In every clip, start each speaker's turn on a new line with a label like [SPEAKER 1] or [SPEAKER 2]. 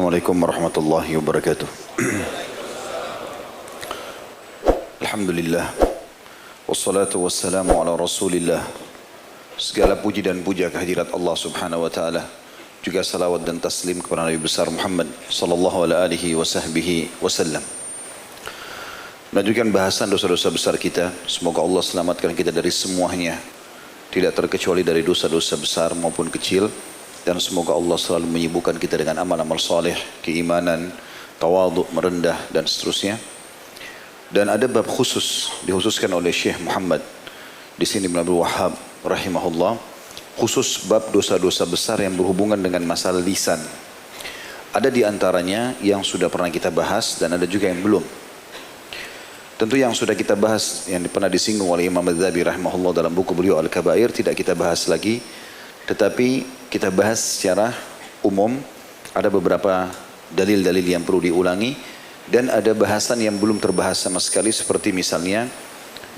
[SPEAKER 1] Assalamualaikum warahmatullahi wabarakatuh. Alhamdulillah. Wassalatu wassalamu ala rasulillah. Segala puji dan puja kehadirat Allah subhanahu wa ta'ala. Juga salawat dan taslim kepada Nabi besar Muhammad sallallahu alaihi wasallam. Melanjutkan bahasan dosa-dosa besar kita. Semoga Allah selamatkan kita dari semuanya. Tidak terkecuali dari dosa-dosa besar maupun kecil. Dan semoga Allah selalu menyibukkan kita dengan amal-amal saleh, keimanan, tawadhu, merendah dan seterusnya. Dan ada bab khusus dikhususkan oleh Syekh Muhammad di sini bin Abdul Wahhab rahimahullah, khusus bab dosa-dosa besar yang berhubungan dengan masalah lisan. Ada di antaranya yang sudah pernah kita bahas dan ada juga yang belum. Tentu yang sudah kita bahas yang pernah disinggung oleh Imam Adz-Dzahabi rahimahullah dalam buku beliau Al-Kabair tidak kita bahas lagi. Tetapi kita bahas secara umum, ada beberapa dalil-dalil yang perlu diulangi dan ada bahasan yang belum terbahas sama sekali seperti misalnya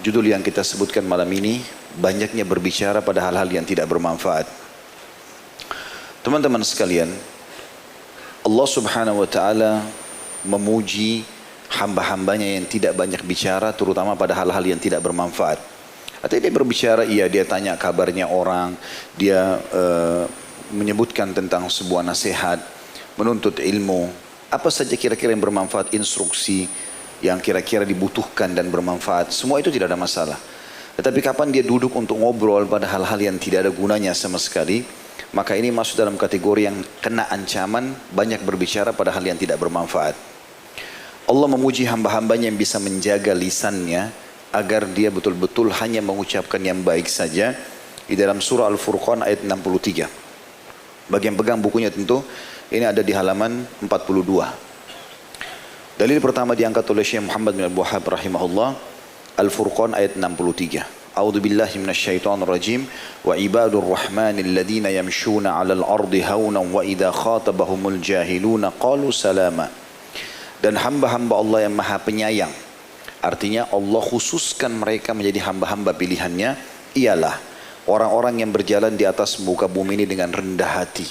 [SPEAKER 1] judul yang kita sebutkan malam ini, banyaknya berbicara pada hal-hal yang tidak bermanfaat. Teman-teman sekalian, Allah subhanahu wa ta'ala memuji hamba-hambanya yang tidak banyak bicara terutama pada hal-hal yang tidak bermanfaat. Artinya dia berbicara, iya dia tanya kabarnya orang, dia menyebutkan tentang sebuah nasihat, menuntut ilmu, apa saja kira-kira yang bermanfaat, instruksi yang kira-kira dibutuhkan dan bermanfaat, semua itu tidak ada masalah. Tetapi kapan dia duduk untuk ngobrol pada hal-hal yang tidak ada gunanya sama sekali, maka ini masuk dalam kategori yang kena ancaman banyak berbicara pada hal yang tidak bermanfaat. Allah memuji hamba-hambanya yang bisa menjaga lisannya, agar dia betul-betul hanya mengucapkan yang baik saja di dalam surah Al-Furqan ayat 63. Bagi yang pegang bukunya tentu ini ada di halaman 42. Dalil pertama diangkat oleh Syekh Muhammad bin Abdul Wahhab rahimahullah, Al-Furqan ayat 63. A'udzu billahi minasyaitonir rajim wa ibadur rahmanil ladzina yamshuna 'alal ardi haunan wa idza khatabahumul jahiluna qalu salama. Dan hamba-hamba Allah yang Maha Penyayang, artinya Allah khususkan mereka menjadi hamba-hamba pilihannya, ialah orang-orang yang berjalan di atas muka bumi ini dengan rendah hati.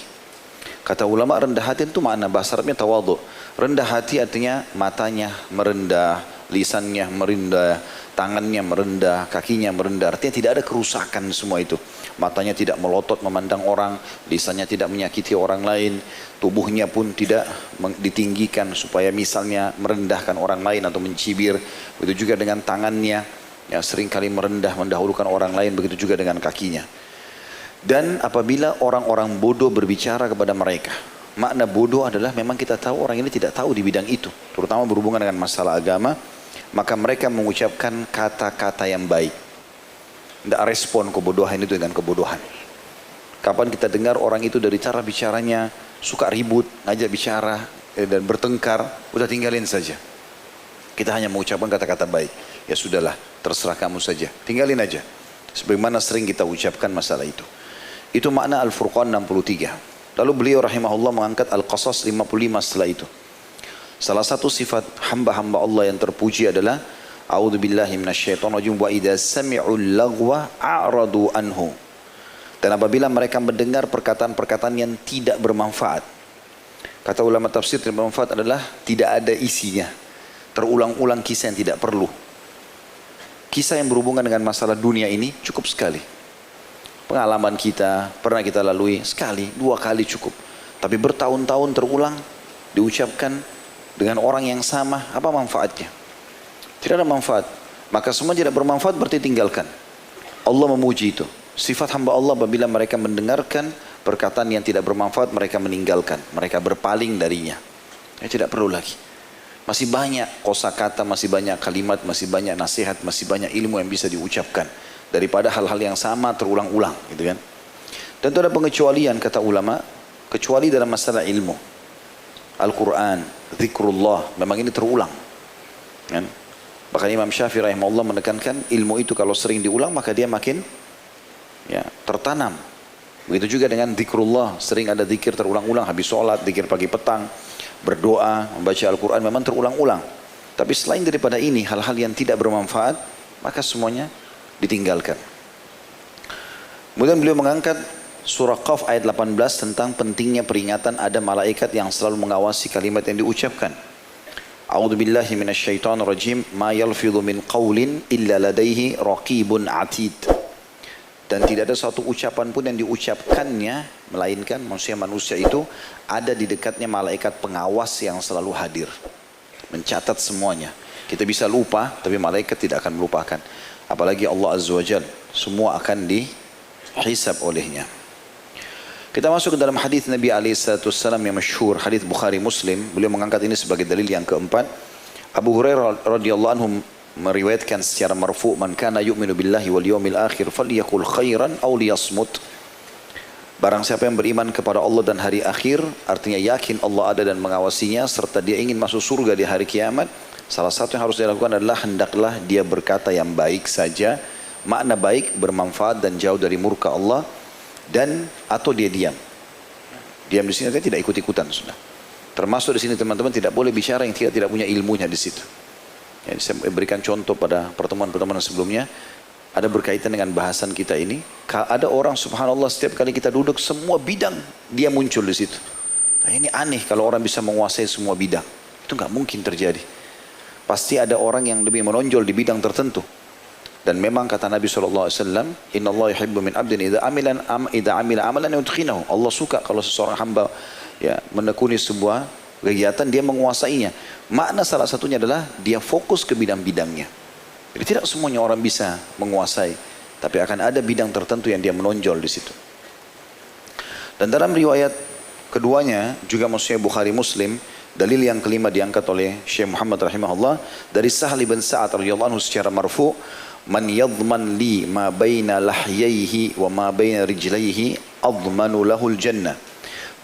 [SPEAKER 1] Kata ulama rendah hati itu makna bahasa Arabnya tawadhu. Rendah hati artinya matanya merendah, lisannya merendah, tangannya merendah, kakinya merendah. Artinya tidak ada kerusakan semua itu. Matanya tidak melotot memandang orang, lisannya tidak menyakiti orang lain, tubuhnya pun tidak ditinggikan supaya misalnya merendahkan orang lain atau mencibir. Begitu juga dengan tangannya, ya seringkali merendah, mendahulukan orang lain. Begitu juga dengan kakinya. Dan apabila orang-orang bodoh berbicara kepada mereka, makna bodoh adalah memang kita tahu orang ini tidak tahu di bidang itu, terutama berhubungan dengan masalah agama, maka mereka mengucapkan kata-kata yang baik. Tidak respon kebodohan itu dengan kebodohan. Kapan kita dengar orang itu dari cara bicaranya suka ribut, ngajak bicara dan bertengkar, udah tinggalin saja. Kita hanya mengucapkan kata-kata baik. Ya sudahlah, terserah kamu saja. Tinggalin aja. Sebagaimana sering kita ucapkan masalah itu. Itu makna Al-Furqan 63. Lalu beliau rahimahullah mengangkat Al-Qasas 55 setelah itu. Salah satu sifat hamba-hamba Allah yang terpuji adalah A'udzu billahi minasyaitonir rajim wa idza sami'ul lagwa a'radu anhu. Dan apabila mereka mendengar perkataan-perkataan yang tidak bermanfaat. Kata ulama tafsir tidak bermanfaat adalah tidak ada isinya. Terulang-ulang kisah yang tidak perlu. Kisah yang berhubungan dengan masalah dunia ini cukup sekali. Pengalaman kita pernah kita lalui sekali, dua kali cukup. Tapi bertahun-tahun terulang diucapkan dengan orang yang sama, apa manfaatnya? Tidak ada manfaat. Maka semua tidak bermanfaat berarti tinggalkan. Allah memuji itu. Sifat hamba Allah apabila mereka mendengarkan perkataan yang tidak bermanfaat, mereka meninggalkan. Mereka berpaling darinya. Ya, tidak perlu lagi. Masih banyak kosakata, masih banyak kalimat, masih banyak nasihat, masih banyak ilmu yang bisa diucapkan. Daripada hal-hal yang sama terulang-ulang. Gitu kan? Dan itu ada pengecualian kata ulama. Kecuali dalam masalah ilmu. Al-Quran, zikrullah. Memang ini terulang. Kan? Bahkan Imam Syafi'i rahimahullah menekankan ilmu itu kalau sering diulang maka dia makin ya, tertanam. Begitu juga dengan zikrullah, sering ada zikir terulang-ulang habis sholat, zikir pagi petang, berdoa, membaca Al-Quran memang terulang-ulang. Tapi selain daripada ini hal-hal yang tidak bermanfaat maka semuanya ditinggalkan. Kemudian beliau mengangkat Surah Qaf ayat 18 tentang pentingnya peringatan ada malaikat yang selalu mengawasi kalimat yang diucapkan. A'udzu billahi minasyaitonir rajim. Ma yalfidhu min qaulin illa ladaihi raqibun atid. Dan tidak ada satu ucapan pun yang diucapkannya melainkan manusia itu ada di dekatnya malaikat pengawas yang selalu hadir, mencatat semuanya. Kita bisa lupa, tapi malaikat tidak akan melupakan. Apalagi Allah Azza wa Jalla, semua akan dihisab olehnya. Kita masuk ke dalam hadis Nabi SAW yang masyhur, hadis Bukhari Muslim. Beliau mengangkat ini sebagai dalil yang keempat. Abu Hurairah radhiyallahu anhu meriwayatkan secara marfu, man kana yu'minu billahi wal yawmil akhir falyaqul khairan aw liyasmut. Barang siapa yang beriman kepada Allah dan hari akhir, artinya yakin Allah ada dan mengawasinya, serta dia ingin masuk surga di hari kiamat, salah satu yang harus dilakukan adalah hendaklah dia berkata yang baik saja. Makna baik, bermanfaat dan jauh dari murka Allah, dan atau dia diam. Diam di sini tidak ikut-ikutan sudah. Termasuk di sini teman-teman tidak boleh bicara yang tidak punya ilmunya di situ. Ya, saya berikan contoh pada pertemuan-pertemuan sebelumnya. Ada berkaitan dengan bahasan kita ini. Ada orang subhanallah setiap kali kita duduk semua bidang dia muncul di situ. Nah, ini aneh kalau orang bisa menguasai semua bidang. Itu nggak mungkin terjadi. Pasti ada orang yang lebih menonjol di bidang tertentu. Dan memang kata Nabi SAW, Inna Allah yuhibbu min abdin idha amila amalan yudkhinahu. Allah suka kalau seseorang hamba ya, menekuni sebuah kegiatan, dia menguasainya. Makna salah satunya adalah dia fokus ke bidang-bidangnya. Jadi tidak semuanya orang bisa menguasai, tapi akan ada bidang tertentu yang dia menonjol di situ. Dan dalam riwayat keduanya juga maksudnya Bukhari Muslim, dalil yang kelima diangkat oleh Syekh Muhammad rahimahullah dari Sahal bin Sa'ad radhiyallahu anhu secara marfu, man yadman li ma baina lahyaihi wa ma baina rijlaihi admanu lahul jannah.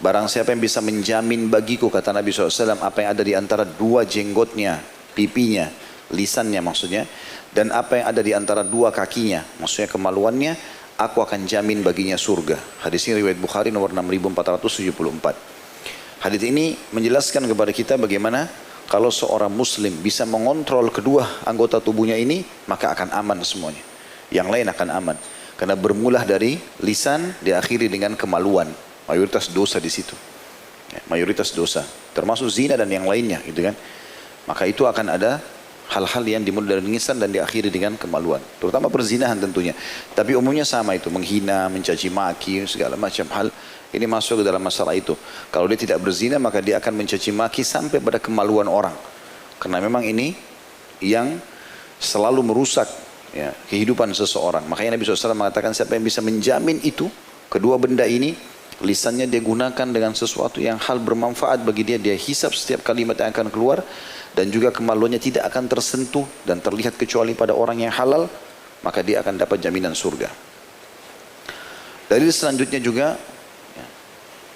[SPEAKER 1] Barang siapa yang bisa menjamin bagiku, kata Nabi SAW, apa yang ada di antara dua jenggotnya, pipinya, lisannya maksudnya, dan apa yang ada di antara dua kakinya, maksudnya kemaluannya, aku akan jamin baginya surga. Hadis ini riwayat Bukhari nomor 6474. Hadis ini menjelaskan kepada kita bagaimana kalau seorang muslim bisa mengontrol kedua anggota tubuhnya ini, maka akan aman semuanya. Yang lain akan aman. Karena bermula dari lisan, diakhiri dengan kemaluan. Mayoritas dosa di situ. Ya, mayoritas dosa. Termasuk zina dan yang lainnya, gitu kan. Maka itu akan ada hal-hal yang dimulai dari lisan dan diakhiri dengan kemaluan. Terutama perzinahan tentunya. Tapi umumnya sama itu. Menghina, mencaci maki, segala macam hal. Ini masuk ke dalam masalah itu. Kalau dia tidak berzina, maka dia akan mencaci maki sampai pada kemaluan orang. Karena memang ini yang selalu merusak ya, kehidupan seseorang. Makanya Nabi SAW mengatakan siapa yang bisa menjamin itu, kedua benda ini, lisannya dia gunakan dengan sesuatu yang hal bermanfaat bagi dia. Dia hisap setiap kalimat yang akan keluar. Dan juga kemaluannya tidak akan tersentuh dan terlihat kecuali pada orang yang halal, maka dia akan dapat jaminan surga. Dalil selanjutnya juga,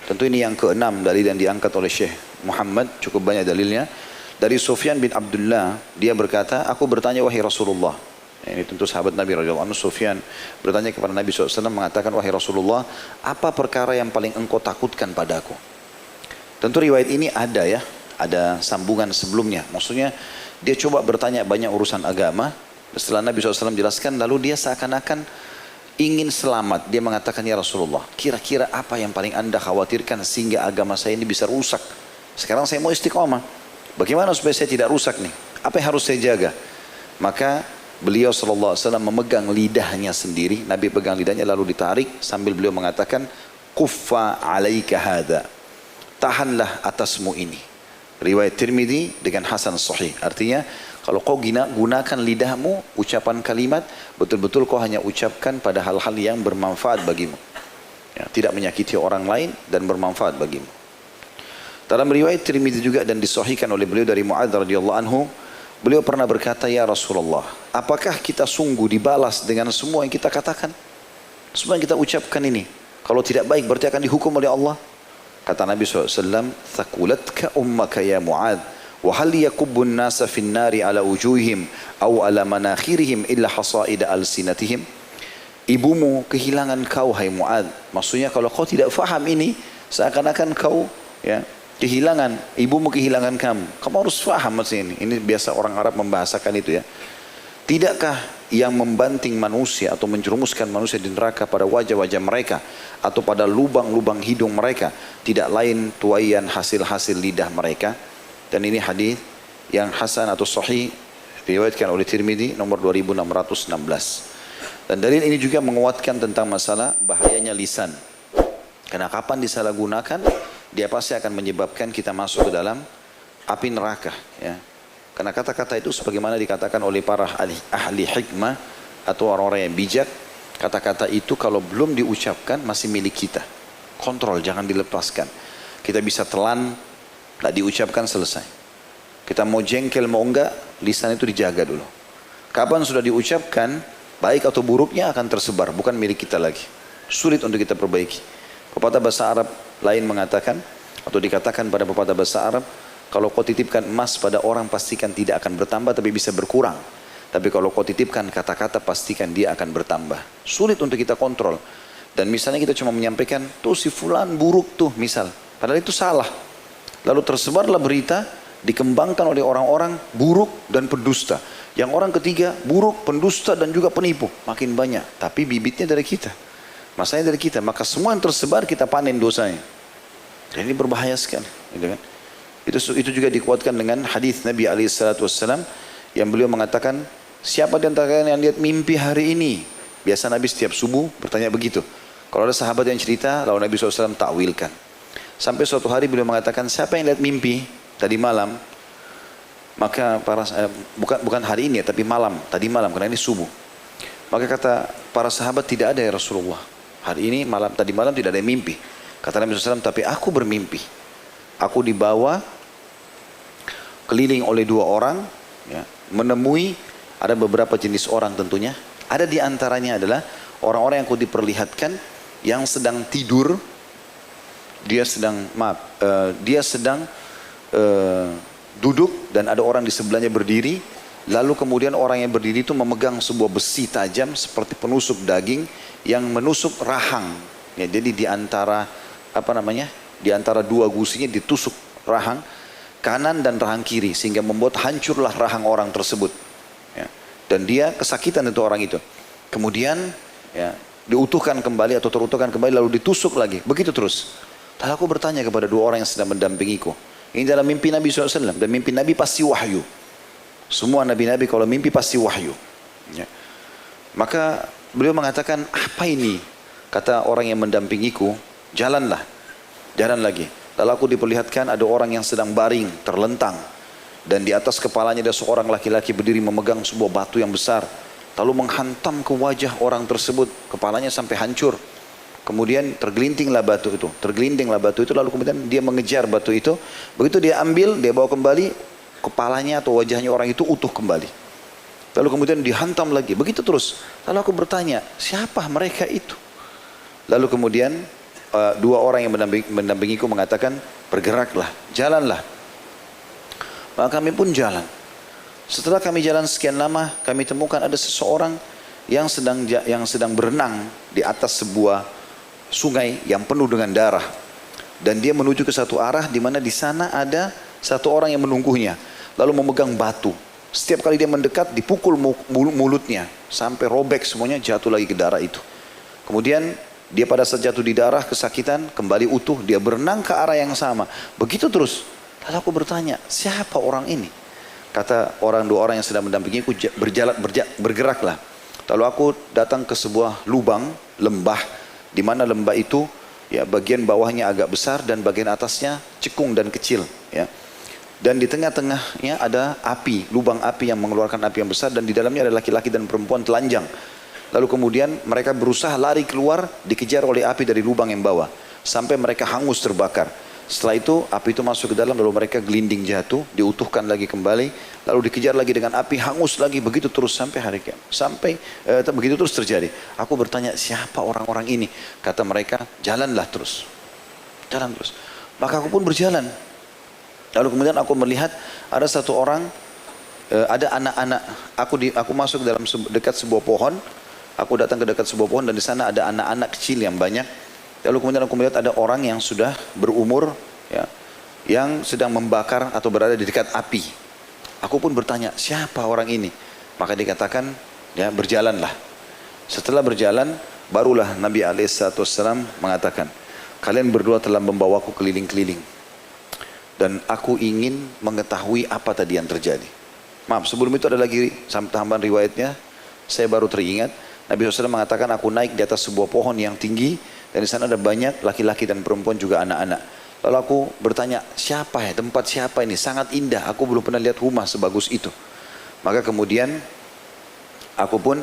[SPEAKER 1] tentu ini yang keenam dalil yang diangkat oleh Syekh Muhammad, cukup banyak dalilnya. Dari Sufyan bin Abdullah, dia berkata, aku bertanya wahai Rasulullah. Ini tentu sahabat Nabi radhiyallahu anhu. Sufyan bertanya kepada Nabi SAW, mengatakan, wahai Rasulullah, apa perkara yang paling engkau takutkan padaku? Tentu riwayat ini ada sambungan sebelumnya. Maksudnya dia coba bertanya banyak urusan agama. Setelah Nabi SAW jelaskan, lalu dia seakan-akan ingin selamat. Dia mengatakan, ya Rasulullah, kira-kira apa yang paling anda khawatirkan sehingga agama saya ini bisa rusak? Sekarang saya mau istiqomah. Bagaimana supaya saya tidak rusak nih? Apa yang harus saya jaga? Maka beliau SAW memegang lidahnya sendiri. Nabi pegang lidahnya lalu ditarik sambil beliau mengatakan, kuffa alaika hadha. Tahanlah atasmu ini. Riwayat Tirmidzi dengan hasan sahih. Artinya kalau kau gunakan lidahmu, ucapan kalimat, betul-betul kau hanya ucapkan pada hal-hal yang bermanfaat bagimu. Ya, tidak menyakiti orang lain dan bermanfaat bagimu. Dalam riwayat Tirmidzi juga dan disahihkan oleh beliau dari Mu'adz radhiyallahu anhu, beliau pernah berkata, ya Rasulullah, apakah kita sungguh dibalas dengan semua yang kita katakan? Semua yang kita ucapkan ini. Kalau tidak baik berarti akan dihukum oleh Allah. Kata Nabi SAW, "Thakulatka ummaka ya Mu'adz, wa hal yakubbun nasa fin nari ala wujuhihim aw ala manakhirihim illa hasaida alsinatihim." Ibumu kehilangan kau hai Mu'adz. Maksudnya kalau kau tidak faham ini, seakan-akan kau ya kehilangan, ibumu kehilangan kamu. Kamu harus faham maksudnya ini. Ini biasa orang Arab membahasakan itu ya. Tidakkah yang membanting manusia atau menjerumuskan manusia di neraka pada wajah-wajah mereka atau pada lubang-lubang hidung mereka tidak lain tuaian hasil-hasil lidah mereka. Dan ini hadis yang hasan atau sahih diriwayatkan oleh Tirmidzi nomor 2616. Dan dalil ini juga menguatkan tentang masalah bahayanya lisan. Karena kapan disalahgunakan, dia pasti akan menyebabkan kita masuk ke dalam api neraka, ya. Karena kata-kata itu sebagaimana dikatakan oleh para ahli hikmah atau orang-orang yang bijak, kata-kata itu kalau belum diucapkan masih milik kita. Kontrol, jangan dilepaskan. Kita bisa telan, tak diucapkan, selesai. Kita mau jengkel mau enggak, lisan itu dijaga dulu. Kapan sudah diucapkan, baik atau buruknya akan tersebar, bukan milik kita lagi. Sulit untuk kita perbaiki. Pepatah bahasa Arab lain mengatakan, atau dikatakan pada pepatah bahasa Arab, kalau kau titipkan emas pada orang pastikan tidak akan bertambah tapi bisa berkurang. Tapi kalau kau titipkan kata-kata pastikan dia akan bertambah. Sulit untuk kita kontrol. Dan misalnya kita cuma menyampaikan, tuh si fulan buruk tuh misal. Padahal itu salah. Lalu tersebarlah berita, dikembangkan oleh orang-orang buruk dan pendusta. Yang orang ketiga buruk, pendusta dan juga penipu. Makin banyak. Tapi bibitnya dari kita. Masanya dari kita. Maka semua yang tersebar kita panen dosanya. Dan ini berbahaya sekali. Gitu kan? Itu juga dikuatkan dengan hadis Nabi SAW yang beliau mengatakan, siapa di antara kalian yang lihat mimpi hari ini? Biasa Nabi setiap subuh bertanya begitu. Kalau ada sahabat yang cerita, lalu Nabi SAW takwilkan. Sampai suatu hari beliau mengatakan, siapa yang lihat mimpi tadi malam? Maka bukan hari ini ya, tapi tadi malam, karena ini subuh. Maka kata para sahabat, tidak ada ya Rasulullah. Hari ini tadi malam tidak ada yang mimpi. Kata Nabi SAW, tapi aku bermimpi. Aku dibawa keliling oleh dua orang, ya, menemui ada beberapa jenis orang tentunya. Ada di antaranya adalah orang-orang yang aku diperlihatkan yang sedang tidur, dia sedang duduk dan ada orang di sebelahnya berdiri. Lalu kemudian orang yang berdiri itu memegang sebuah besi tajam seperti penusuk daging yang menusuk rahang. Ya, jadi di antara di antara dua gusinya ditusuk rahang kanan dan rahang kiri sehingga membuat hancurlah rahang orang tersebut, ya. Dan dia kesakitan itu orang itu. Kemudian ya, diutuhkan kembali atau terutuhkan kembali lalu ditusuk lagi, begitu terus. Lalu aku bertanya kepada dua orang yang sedang mendampingiku, ini dalam mimpi Nabi SAW, dan mimpi Nabi pasti wahyu. Semua nabi-nabi kalau mimpi pasti wahyu, ya. Maka beliau mengatakan, apa ini? Kata orang yang mendampingiku, jalan lagi. Lalu aku diperlihatkan ada orang yang sedang baring, terlentang. Dan di atas kepalanya ada seorang laki-laki berdiri memegang sebuah batu yang besar. Lalu menghantam ke wajah orang tersebut. Kepalanya sampai hancur. Kemudian tergelindinglah batu itu. Lalu kemudian dia mengejar batu itu. Begitu dia ambil, dia bawa kembali. Kepalanya atau wajahnya orang itu utuh kembali. Lalu kemudian dihantam lagi. Begitu terus. Lalu aku bertanya, siapa mereka itu? Lalu kemudian dua orang yang mendampingiku mengatakan, bergeraklah, jalanlah. Maka kami pun jalan. Setelah kami jalan sekian lama, kami temukan ada seseorang yang sedang berenang di atas sebuah sungai yang penuh dengan darah. Dan dia menuju ke satu arah di mana di sana ada satu orang yang menunggunya, lalu memegang batu. Setiap kali dia mendekat, dipukul mulutnya sampai robek semuanya, jatuh lagi ke darah itu. Kemudian dia pada saat jatuh di darah, kesakitan, kembali utuh, dia berenang ke arah yang sama. Begitu terus. Lalu aku bertanya, siapa orang ini? Kata dua orang yang sedang mendampingiku, bergeraklah. Lalu aku datang ke sebuah lembah, di mana lembah itu, ya, bagian bawahnya agak besar dan bagian atasnya cekung dan kecil, ya. Dan di tengah-tengahnya ada lubang api yang mengeluarkan api yang besar, dan di dalamnya ada laki-laki dan perempuan telanjang. Lalu kemudian mereka berusaha lari keluar, dikejar oleh api dari lubang yang bawah. Sampai mereka hangus terbakar. Setelah itu api itu masuk ke dalam, lalu mereka gelinding jatuh, diutuhkan lagi kembali. Lalu dikejar lagi dengan api, hangus lagi, begitu terus sampai hari kiamat. Begitu terus terjadi. Aku bertanya, siapa orang-orang ini? Kata mereka, jalanlah terus. Jalan terus. Maka aku pun berjalan. Lalu kemudian aku melihat ada satu orang, ada anak-anak. Aku masuk dalam dekat sebuah pohon. Aku datang ke dekat sebuah pohon dan di sana ada anak-anak kecil yang banyak. Lalu kemudian aku melihat ada orang yang sudah berumur, ya, yang sedang membakar atau berada di dekat api. Aku pun bertanya, siapa orang ini? Maka dikatakan, Ya, berjalanlah. Setelah berjalan, barulah Nabi SAW mengatakan, kalian berdua telah membawaku keliling-keliling. Dan aku ingin mengetahui apa tadi yang terjadi. Maaf, sebelum itu ada lagi tambahan riwayatnya. Saya baru teringat, Nabi SAW mengatakan, aku naik di atas sebuah pohon yang tinggi, dan di sana ada banyak laki-laki dan perempuan juga anak-anak. Lalu aku bertanya, siapa ya, tempat siapa ini? Sangat indah, aku belum pernah lihat rumah sebagus itu. Maka kemudian aku pun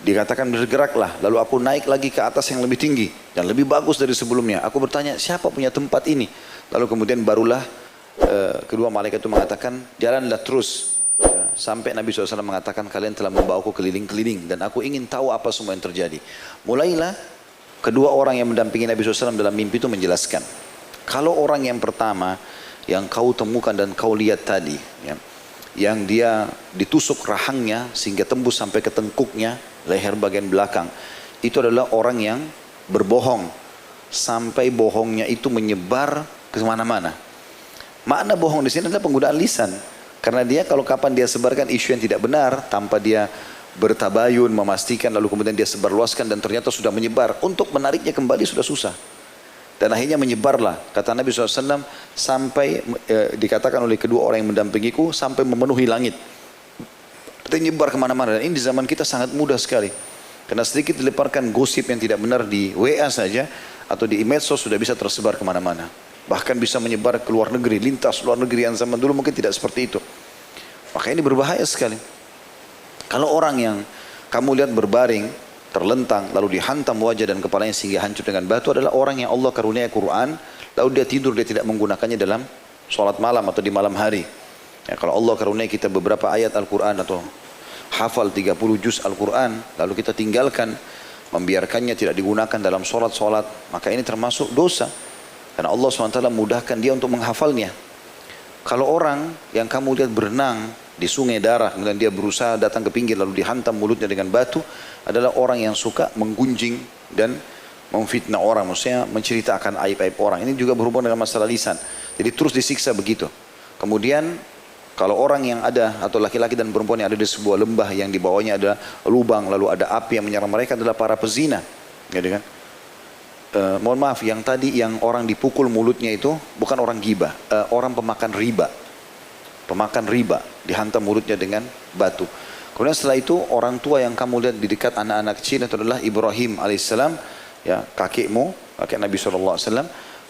[SPEAKER 1] dikatakan bergeraklah. Lalu aku naik lagi ke atas yang lebih tinggi dan lebih bagus dari sebelumnya. Aku bertanya, siapa punya tempat ini? Lalu kemudian barulah kedua malaikat itu mengatakan, jalanlah terus. Sampai Nabi SAW mengatakan, kalian telah membawaku keliling-keliling dan aku ingin tahu apa semua yang terjadi. Mulailah kedua orang yang mendampingi Nabi SAW dalam mimpi itu menjelaskan, kalau orang yang pertama yang kau temukan dan kau lihat tadi, ya, yang dia ditusuk rahangnya sehingga tembus sampai ke tengkuknya, leher bagian belakang, itu adalah orang yang berbohong sampai bohongnya itu menyebar ke mana-mana. Makna bohong di sini adalah penggunaan lisan. Karena dia kalau kapan dia sebarkan isu yang tidak benar tanpa dia bertabayun, memastikan, lalu kemudian dia sebarluaskan dan ternyata sudah menyebar, untuk menariknya kembali sudah susah. Dan akhirnya menyebarlah, kata Nabi SAW, sampai dikatakan oleh kedua orang yang mendampingiku, sampai memenuhi langit. Dan nyebar kemana-mana. Dan ini di zaman kita sangat mudah sekali. Karena sedikit dileparkan gosip yang tidak benar di WA saja, atau di medsos sudah bisa tersebar kemana-mana. Bahkan bisa menyebar ke luar negeri, lintas luar negeri yang zaman dulu mungkin tidak seperti itu. Maka ini berbahaya sekali. Kalau orang yang kamu lihat berbaring, terlentang, lalu dihantam wajah dan kepalanya sehingga hancur dengan batu, adalah orang yang Allah karunia Quran, lalu dia tidur, dia tidak menggunakannya dalam sholat malam atau di malam hari. Ya, kalau Allah karunia kita beberapa ayat Al-Quran atau hafal 30 juz Al-Quran, lalu kita tinggalkan, membiarkannya tidak digunakan dalam sholat-sholat, maka ini termasuk dosa. Karena Allah SWT mudahkan dia untuk menghafalnya. Kalau orang yang kamu lihat berenang di sungai darah, kemudian dia berusaha datang ke pinggir lalu dihantam mulutnya dengan batu, adalah orang yang suka menggunjing dan memfitnah orang, maksudnya menceritakan aib-aib orang. Ini juga berhubungan dengan masalah lisan. Jadi terus disiksa begitu. Kemudian kalau orang yang ada, atau laki-laki dan perempuan yang ada di sebuah lembah yang di bawahnya ada lubang, lalu ada api yang menyerang mereka, adalah para pezina. Gitu kan? Mohon maaf, yang tadi yang orang dipukul mulutnya itu bukan orang gibah, orang pemakan riba. Pemakan riba, dihantam mulutnya dengan batu. Kemudian setelah itu orang tua yang kamu lihat di dekat anak-anak kecil itu adalah Ibrahim alaihissalam, ya, kakekmu, kakek Nabi SAW.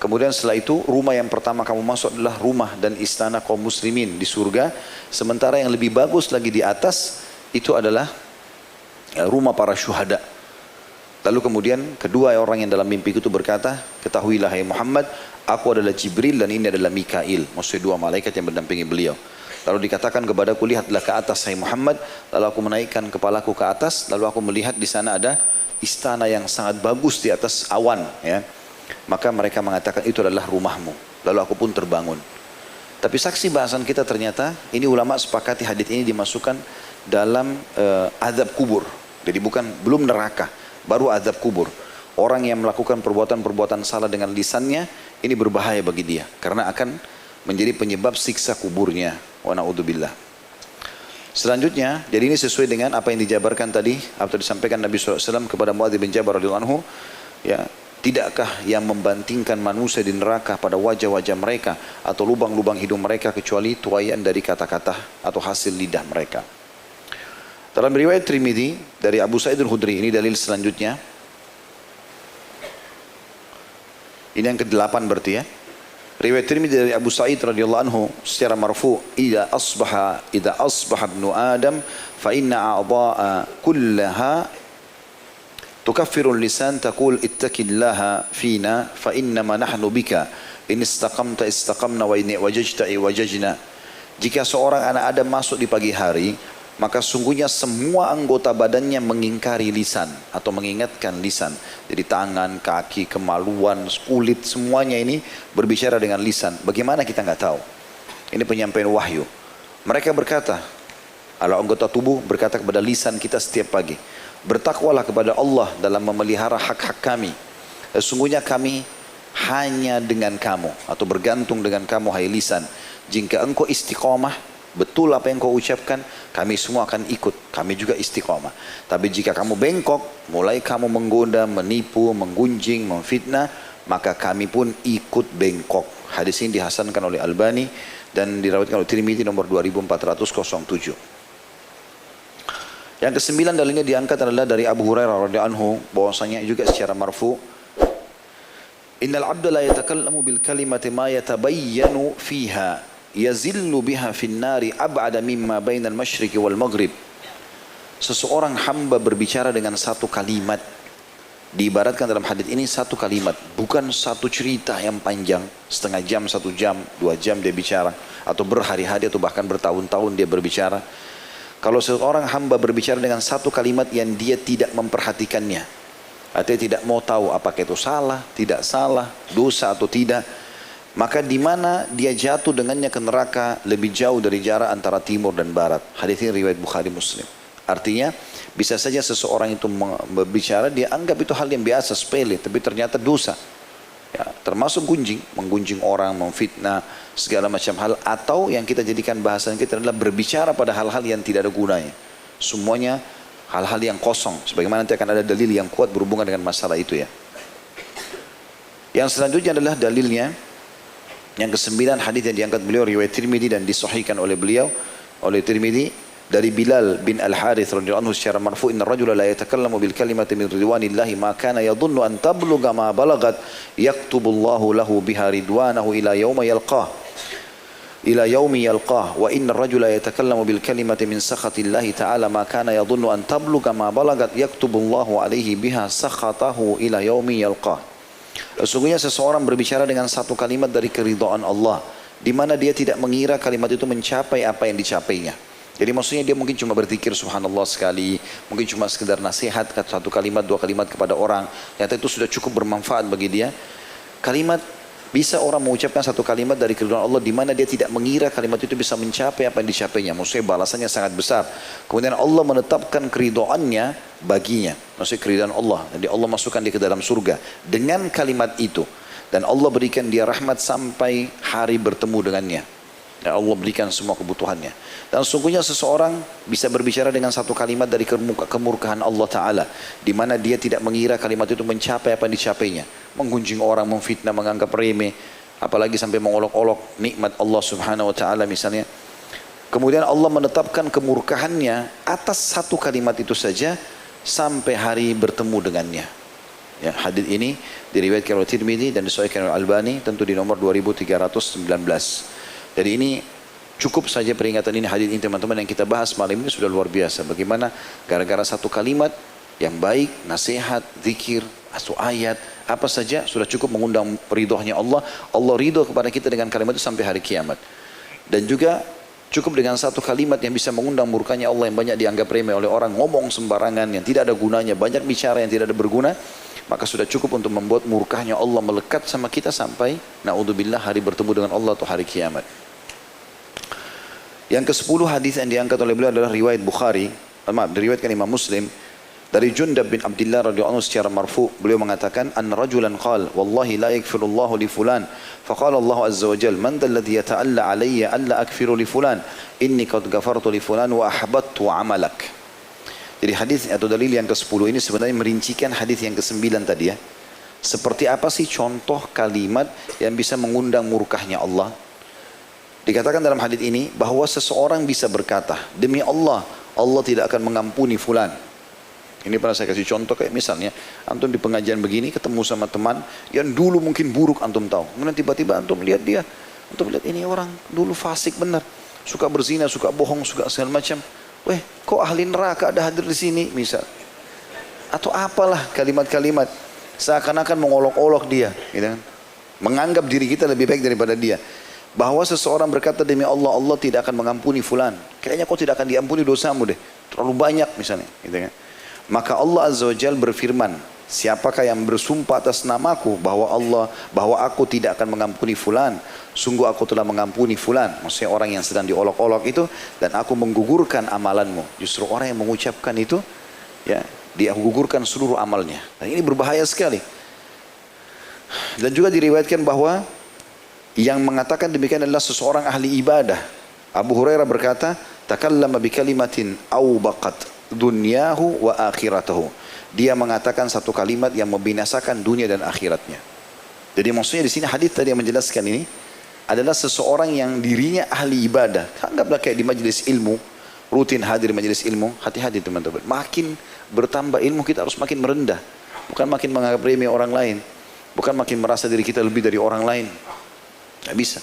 [SPEAKER 1] Kemudian setelah itu rumah yang pertama kamu masuk adalah rumah dan istana kaum muslimin di surga. Sementara yang lebih bagus lagi di atas itu adalah rumah para syuhada. Lalu kemudian kedua orang yang dalam mimpi itu berkata, ketahuilah hai Muhammad, aku adalah Jibril dan ini adalah Mikail, maksudnya dua malaikat yang mendampingi beliau. Lalu dikatakan kepadaku, lihatlah ke atas hai Muhammad. Lalu aku menaikkan kepalaku ke atas, lalu aku melihat di sana ada istana yang sangat bagus di atas awan, ya. Maka mereka mengatakan itu adalah rumahmu. Lalu aku pun terbangun. Tapi saksi bahasan kita ternyata ini ulama sepakati hadits ini dimasukkan dalam azab kubur. Jadi belum neraka, baru azab kubur. Orang yang melakukan perbuatan-perbuatan salah dengan lisannya, ini berbahaya bagi dia karena akan menjadi penyebab siksa kuburnya. Wa na'udzubillah. Selanjutnya, jadi ini sesuai dengan apa yang dijabarkan tadi atau disampaikan Nabi SAW kepada Muadz bin Jabal radhiyallahu anhu, ya, tidakkah yang membandingkan manusia di neraka pada wajah-wajah mereka atau lubang-lubang hidung mereka kecuali tuaian dari kata-kata atau hasil lidah mereka. Dalam riwayat Tirmidzi dari Abu Sa'id al-Khudri, ini dalil selanjutnya. Ini yang ke-8 berarti, ya. Riwayat Tirmidzi dari Abu Sa'id radhiyallahu anhu secara marfu, idza asbaha ibnu Adam fa inna a'dha'a kullaha tukaffiru lisan taqul ittaqillaha fina fa innama nahnu bika in istaqamta istaqamna wa in wajajta wajajna. Jika seorang anak Adam masuk di pagi hari, maka sungguhnya semua anggota badannya mengingkari lisan atau mengingatkan lisan. Jadi tangan, kaki, kemaluan, kulit, semuanya ini berbicara dengan lisan. Bagaimana kita nggak tahu? Ini penyampaian wahyu. Mereka berkata, anggota tubuh berkata kepada lisan kita setiap pagi, bertakwalah kepada Allah dalam memelihara hak-hak kami. Sesungguhnya kami hanya dengan kamu atau bergantung dengan kamu hai lisan. Jika engkau istiqamah, betul apa yang kau ucapkan, kami semua akan ikut, kami juga istiqamah. Tapi jika kamu bengkok, mulai kamu menggoda, menipu, menggunjing, memfitnah, maka kami pun ikut bengkok. Hadis ini dihasankan oleh Albani dan dirawatkan oleh Tirmidzi nomor 2407. Yang kesembilan dalilnya diangkat adalah dari Abu Hurairah radhiyallahu anhu, bahwasanya juga secara marfu, innal abda la yatakallamu bil kalimati ma yatabayyanu fiha yazillu biha fin nari ab'ada mimma bainal masyriqi wal maghrib. Seseorang hamba berbicara dengan satu kalimat, diibaratkan dalam hadis ini satu kalimat, bukan satu cerita yang panjang, setengah jam, 1 jam, 2 jam dia bicara, atau berhari-hari atau bahkan bertahun-tahun dia berbicara. Kalau seorang hamba berbicara dengan satu kalimat yang dia tidak memperhatikannya, artinya tidak mau tahu apakah itu salah, tidak salah, dosa atau tidak, maka di mana dia jatuh dengannya ke neraka lebih jauh dari jarak antara timur dan barat. Hadis ini riwayat Bukhari Muslim. Artinya bisa saja seseorang itu berbicara, dia anggap itu hal yang biasa, sepele, tapi ternyata dosa. Ya, termasuk menggunjing orang, memfitnah, segala macam hal. Atau yang kita jadikan bahasan kita adalah berbicara pada hal-hal yang tidak ada gunanya. Semuanya hal-hal yang kosong. Sebagaimana nanti akan ada dalil yang kuat berhubungan dengan masalah itu ya. Yang selanjutnya adalah dalilnya. Yang kesembilan, hadis yang diangkat beliau riwayat Tirmidzi dan disahihkan oleh beliau, oleh Tirmidzi, dari Bilal bin Al-Harith radhiyallahu anhu secara marfu, inna rajula la yatakallamu bil kalimati min ridwanillahi ma kana yadhunnu an tablugha ma balagat yaktubullahu lahu biha ridwanahu ila yaumi yalqah wa inna rajula yatakallamu bil kalimati min sakhatillahi ta'ala ma kana yadhunnu an tablugha ma balagat yaktubullahu alaihi biha sakhatahu ila yaumi yalqah. Sesungguhnya seseorang berbicara dengan satu kalimat dari keridhaan Allah, di mana dia tidak mengira kalimat itu mencapai apa yang dicapainya. Jadi maksudnya dia mungkin cuma berzikir subhanallah sekali, mungkin cuma sekedar nasihat, satu kalimat, 2 kalimat kepada orang, ternyata itu sudah cukup bermanfaat bagi dia. Kalimat, bisa orang mengucapkan satu kalimat dari keridhaan Allah di mana dia tidak mengira kalimat itu bisa mencapai apa yang dicapainya. Maksudnya balasannya sangat besar. Kemudian Allah menetapkan keridhaannya baginya. Maksudnya keridhaan Allah. Jadi Allah masukkan dia ke dalam surga dengan kalimat itu. Dan Allah berikan dia rahmat sampai hari bertemu dengannya. Dan Allah berikan semua kebutuhannya. Dan sesungguhnya seseorang bisa berbicara dengan satu kalimat dari kemurkaan Allah Ta'ala, di mana dia tidak mengira kalimat itu mencapai apa yang dicapainya. Menggunjing orang, memfitnah, menganggap remeh, apalagi sampai mengolok-olok nikmat Allah Subhanahu Wa Ta'ala misalnya. Kemudian Allah menetapkan kemurkaannya atas satu kalimat itu saja sampai hari bertemu dengannya. Ya, hadis ini diriwayatkan oleh Tirmidzi dan disahihkan oleh Albani, tentu di nomor 2319. Jadi ini cukup saja peringatan ini, hadis ini teman-teman yang kita bahas malam ini sudah luar biasa. Bagaimana gara-gara satu kalimat yang baik, nasihat, zikir, atau ayat, apa saja sudah cukup mengundang ridhonya Allah. Allah ridho kepada kita dengan kalimat itu sampai hari kiamat. Dan juga cukup dengan satu kalimat yang bisa mengundang murkanya Allah yang banyak dianggap remeh oleh orang, ngomong sembarangan yang tidak ada gunanya, banyak bicara yang tidak ada berguna, maka sudah cukup untuk membuat murkahnya Allah melekat sama kita sampai naudzubillah hari bertemu dengan Allah atau hari kiamat. Yang ke-10 hadis yang diangkat oleh beliau adalah riwayat Bukhari, diriwayatkan Imam Muslim dari Jundab bin Abdullah radhiyallahu anhu secara marfu. Beliau mengatakan, "An rajulan qala, wallahi la yaghfirullahu li fulan." Faqala Allah azza wa jalla, "Man dhal ladzi yata'alla 'alayya alla aghfiru li fulan? Inni qad ghafartu li fulan wa ahbattu 'amalak." Jadi hadis atau dalil yang ke-10 ini sebenarnya merincikan hadis yang ke-9 tadi ya. Seperti apa sih contoh kalimat yang bisa mengundang murkahnya Allah? Dikatakan dalam hadis ini bahwa seseorang bisa berkata, demi Allah, Allah tidak akan mengampuni fulan. Ini pernah saya kasih contoh kayak misalnya, antum di pengajian begini ketemu sama teman yang dulu mungkin buruk antum tahu. Kemudian tiba-tiba antum lihat dia, antum lihat ini orang dulu fasik benar, suka berzina, suka bohong, suka segala macam. Weh, kok ahli neraka ada hadir di sini misal. Atau apalah kalimat-kalimat seakan-akan mengolok-olok dia, gitu kan. Menganggap diri kita lebih baik daripada dia. Bahwa seseorang berkata demi Allah, Allah tidak akan mengampuni fulan. Kayaknya kau tidak akan diampuni dosamu deh. Terlalu banyak misalnya. Gitu kan. Maka Allah Azza wa Jalla berfirman, siapakah yang bersumpah atas namaku bahwa aku tidak akan mengampuni fulan, sungguh aku telah mengampuni fulan. Maksudnya orang yang sedang diolok-olok itu, dan aku menggugurkan amalanmu. Justru orang yang mengucapkan itu, ya, dia gugurkan seluruh amalnya. Dan ini berbahaya sekali. Dan juga diriwayatkan bahwa yang mengatakan demikian adalah seseorang ahli ibadah Abu Hurairah berkata, takallama bi kalimatin awbaqat dunyahu wa akhiratahu. Dia mengatakan satu kalimat yang membinasakan dunia dan akhiratnya. Jadi maksudnya di sini hadis tadi yang menjelaskan ini adalah seseorang yang dirinya ahli ibadah. Anggaplah kayak di majelis ilmu, rutin hadir majelis ilmu, hati-hati teman-teman. Makin bertambah ilmu kita harus makin merendah. Bukan makin menganggap remeh orang lain. Bukan makin merasa diri kita lebih dari orang lain. Tidak bisa.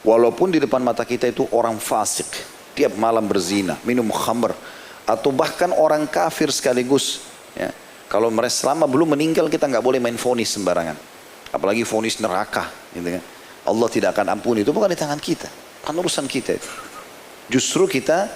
[SPEAKER 1] Walaupun di depan mata kita itu orang fasik, tiap malam berzina, minum khamr, atau bahkan orang kafir sekaligus. Ya. Kalau mereka selama belum meninggal kita nggak boleh main vonis sembarangan. Apalagi vonis neraka. Gitu kan. Allah tidak akan ampuni, itu bukan di tangan kita. Bukan urusan kita itu. Justru kita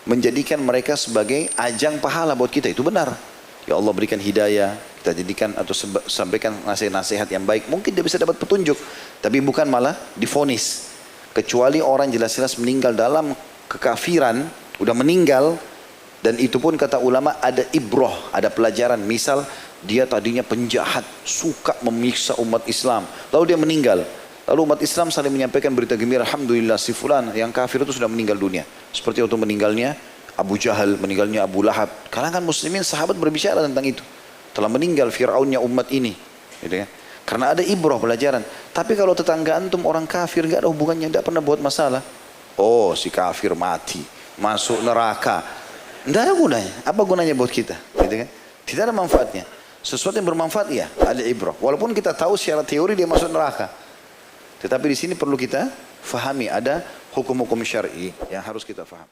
[SPEAKER 1] menjadikan mereka sebagai ajang pahala buat kita, itu benar. Ya Allah berikan hidayah, kita jadikan atau sampaikan nasihat-nasihat yang baik. Mungkin dia bisa dapat petunjuk, tapi bukan malah divonis. Kecuali orang jelas-jelas meninggal dalam kekafiran, udah meninggal, dan itu pun kata ulama ada ibroh, ada pelajaran. Misal dia tadinya penjahat, suka memiksa umat Islam, lalu dia meninggal. Lalu umat Islam saling menyampaikan berita gembira, alhamdulillah si fulan yang kafir itu sudah meninggal dunia. Seperti waktu meninggalnya Abu Jahal, meninggalnya Abu Lahab. Kalangan muslimin sahabat berbicara tentang itu. Telah meninggal Fir'aunnya umat ini. Gitu kan? Karena ada ibrah pelajaran. Tapi kalau tetangga antum orang kafir, gak ada hubungannya, tidak pernah buat masalah. Oh si kafir mati, masuk neraka. Tidak ada gunanya. Apa gunanya buat kita? Gitu kan? Tidak ada manfaatnya. Sesuatu yang bermanfaat ya, ada ibrah. Walaupun kita tahu secara teori dia masuk neraka. Tetapi di sini perlu kita fahami, ada hukum-hukum syar'i yang harus kita faham.